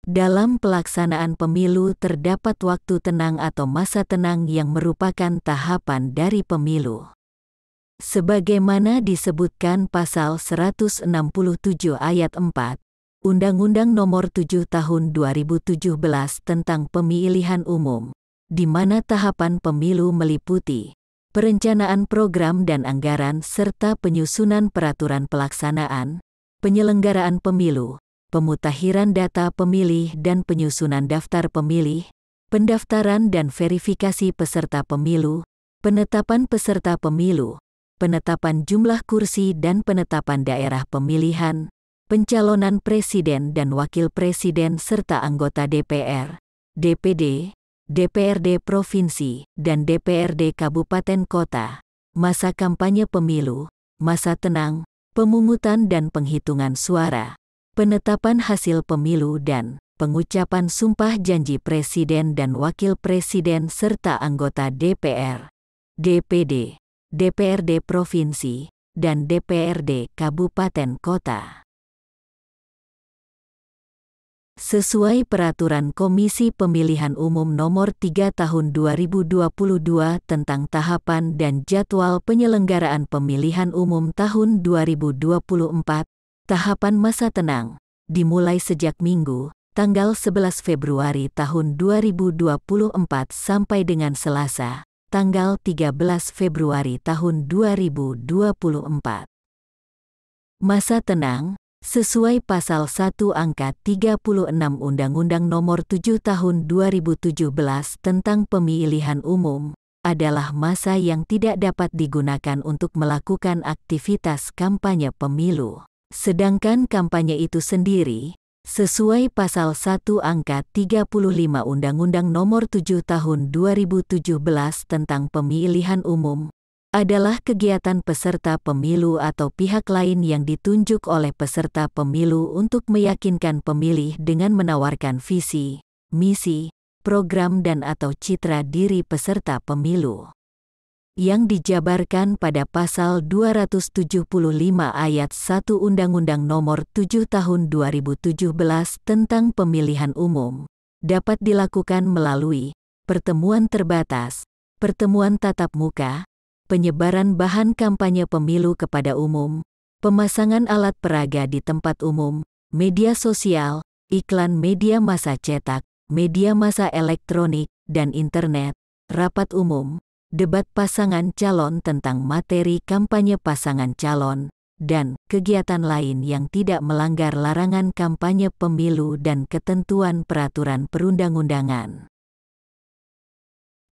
Dalam pelaksanaan pemilu terdapat waktu tenang atau masa tenang yang merupakan tahapan dari pemilu. Sebagaimana disebutkan pasal 167 ayat 4, Undang-Undang Nomor 7 Tahun 2017 tentang Pemilihan Umum, di mana tahapan pemilu meliputi perencanaan program dan anggaran serta penyusunan peraturan pelaksanaan, penyelenggaraan pemilu, pemutakhiran data pemilih dan penyusunan daftar pemilih, pendaftaran dan verifikasi peserta pemilu, penetapan peserta pemilu, penetapan jumlah kursi dan penetapan daerah pemilihan, pencalonan presiden dan wakil presiden serta anggota DPR, DPD, DPRD Provinsi, dan DPRD Kabupaten Kota, masa kampanye pemilu, masa tenang, pemungutan dan penghitungan suara, penetapan hasil pemilu dan pengucapan sumpah janji presiden dan wakil presiden serta anggota DPR, DPD, DPRD Provinsi, dan DPRD Kabupaten Kota. Sesuai Peraturan Komisi Pemilihan Umum Nomor 3 Tahun 2022 tentang tahapan dan jadwal penyelenggaraan pemilihan umum tahun 2024, tahapan masa tenang dimulai sejak Minggu, tanggal 11 Februari tahun 2024 sampai dengan Selasa, tanggal 13 Februari tahun 2024. Masa tenang sesuai pasal 1 angka 36 Undang-Undang Nomor 7 Tahun 2017 tentang Pemilihan Umum, adalah masa yang tidak dapat digunakan untuk melakukan aktivitas kampanye pemilu. Sedangkan kampanye itu sendiri, sesuai pasal 1 angka 35 Undang-Undang Nomor 7 Tahun 2017 tentang Pemilihan Umum, adalah kegiatan peserta pemilu atau pihak lain yang ditunjuk oleh peserta pemilu untuk meyakinkan pemilih dengan menawarkan visi, misi, program dan atau citra diri peserta pemilu. Yang dijabarkan pada pasal 275 ayat 1 Undang-Undang Nomor 7 Tahun 2017 tentang Pemilihan Umum, dapat dilakukan melalui pertemuan terbatas, pertemuan tatap muka, penyebaran bahan kampanye pemilu kepada umum, pemasangan alat peraga di tempat umum, media sosial, iklan media massa cetak, media massa elektronik, dan internet, rapat umum, debat pasangan calon tentang materi kampanye pasangan calon, dan kegiatan lain yang tidak melanggar larangan kampanye pemilu dan ketentuan peraturan perundang-undangan.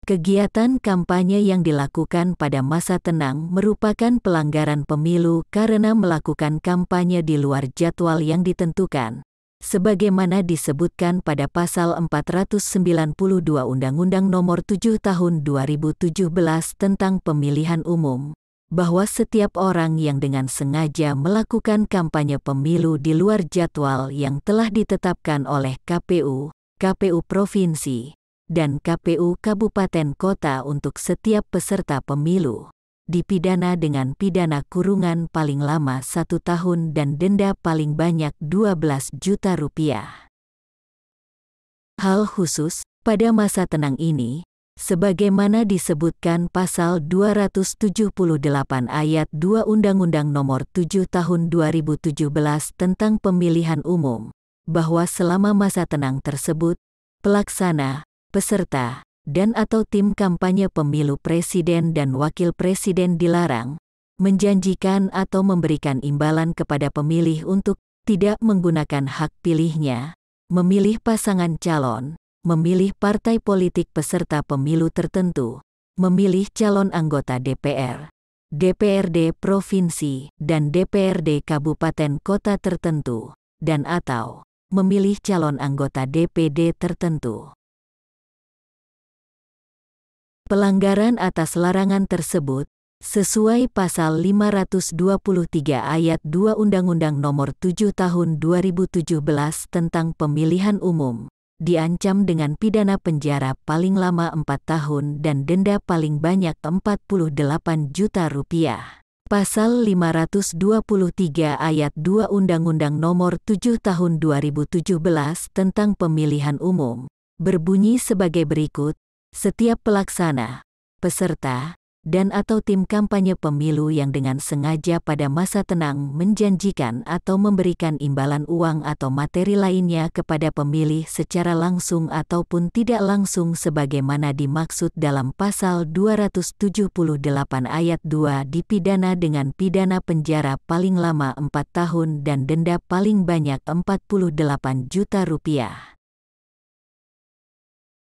Kegiatan kampanye yang dilakukan pada masa tenang merupakan pelanggaran pemilu karena melakukan kampanye di luar jadwal yang ditentukan, sebagaimana disebutkan pada pasal 492 Undang-Undang Nomor 7 Tahun 2017 tentang Pemilihan Umum, bahwa setiap orang yang dengan sengaja melakukan kampanye pemilu di luar jadwal yang telah ditetapkan oleh KPU, KPU Provinsi, dan KPU Kabupaten Kota untuk setiap peserta pemilu, dipidana dengan pidana kurungan paling lama 1 tahun dan denda paling banyak 12 juta rupiah. Hal khusus, pada masa tenang ini, sebagaimana disebutkan pasal 278 ayat 2 Undang-Undang Nomor 7 Tahun 2017 tentang Pemilihan Umum, bahwa selama masa tenang tersebut, pelaksana, peserta, dan atau tim kampanye pemilu presiden dan wakil presiden dilarang menjanjikan atau memberikan imbalan kepada pemilih untuk tidak menggunakan hak pilihnya, memilih pasangan calon, memilih partai politik peserta pemilu tertentu, memilih calon anggota DPR, DPRD Provinsi, dan DPRD Kabupaten Kota tertentu, dan atau memilih calon anggota DPD tertentu. Pelanggaran atas larangan tersebut, sesuai pasal 523 ayat 2 Undang-Undang Nomor 7 Tahun 2017 tentang Pemilihan Umum, diancam dengan pidana penjara paling lama 4 tahun dan denda paling banyak 48 juta rupiah. Pasal 523 Ayat 2 Undang-Undang Nomor 7 Tahun 2017 tentang Pemilihan Umum berbunyi sebagai berikut: setiap pelaksana, peserta, dan/atau tim kampanye pemilu yang dengan sengaja pada masa tenang menjanjikan atau memberikan imbalan uang atau materi lainnya kepada pemilih secara langsung ataupun tidak langsung sebagaimana dimaksud dalam Pasal 278 Ayat 2 dipidana dengan pidana penjara paling lama 4 tahun dan denda paling banyak Rp48 juta.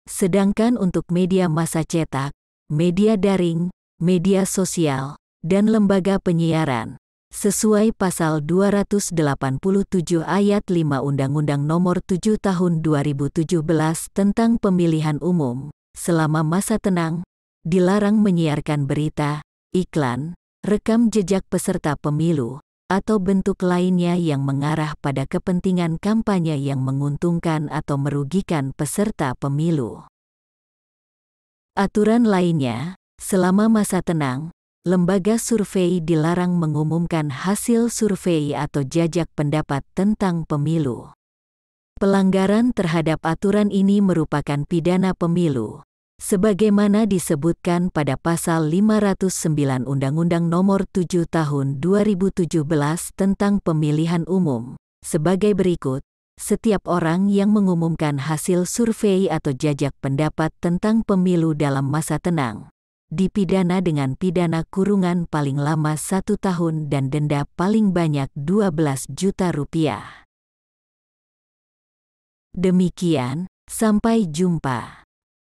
Sedangkan untuk media massa cetak, media daring, media sosial, dan lembaga penyiaran, sesuai Pasal 287 Ayat 5 Undang-Undang Nomor 7 Tahun 2017 tentang Pemilihan Umum, selama masa tenang, dilarang menyiarkan berita, iklan, rekam jejak peserta pemilu, atau bentuk lainnya yang mengarah pada kepentingan kampanye yang menguntungkan atau merugikan peserta pemilu. Aturan lainnya, selama masa tenang, lembaga survei dilarang mengumumkan hasil survei atau jajak pendapat tentang pemilu. Pelanggaran terhadap aturan ini merupakan pidana pemilu, sebagaimana disebutkan pada Pasal 509 Undang-Undang Nomor 7 Tahun 2017 tentang Pemilihan Umum, sebagai berikut: setiap orang yang mengumumkan hasil survei atau jajak pendapat tentang pemilu dalam masa tenang dipidana dengan pidana kurungan paling lama 1 tahun dan denda paling banyak Rp12 juta. Demikian, sampai jumpa.